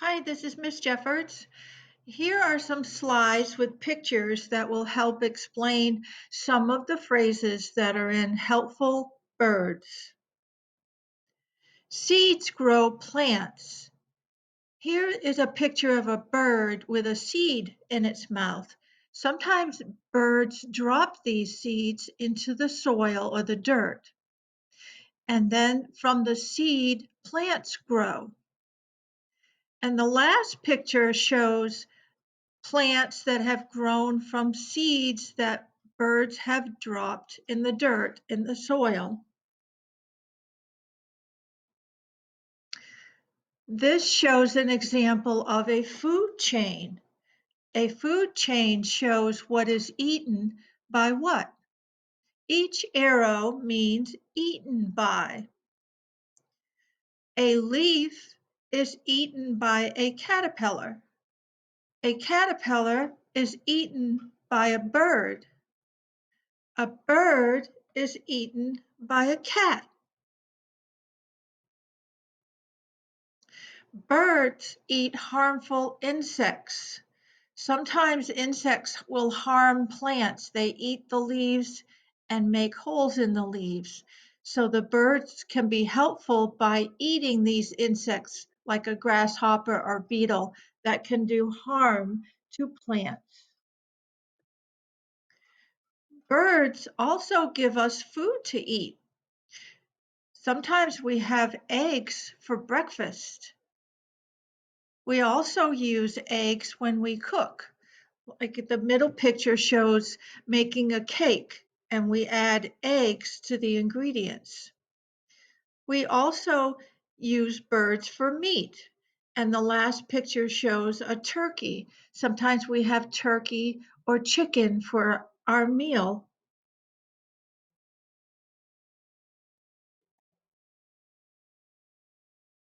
Hi, this is Miss Jeffords. Here are some slides with pictures that will help explain some of the phrases that are in Helpful Birds. Seeds grow plants. Here is a picture of a bird with a seed in its mouth. Sometimes birds drop these seeds into the soil or the dirt, and then from the seed, plants grow. And the last picture shows plants that have grown from seeds that birds have dropped in the dirt, in the soil. This shows an example of a food chain. A food chain shows what is eaten by what? Each arrow means eaten by. A leaf is eaten by a caterpillar. A caterpillar is eaten by a bird. A bird is eaten by a cat. Birds eat harmful insects. Sometimes insects will harm plants. They eat the leaves and make holes in the leaves. So the birds can be helpful by eating these insects like a grasshopper or beetle that can do harm to plants. Birds also give us food to eat. Sometimes we have eggs for breakfast. We also use eggs when we cook. Like the middle picture shows making a cake, and we add eggs to the ingredients. We also use birds for meat, and the last picture shows a turkey. Sometimes we have turkey or chicken for our meal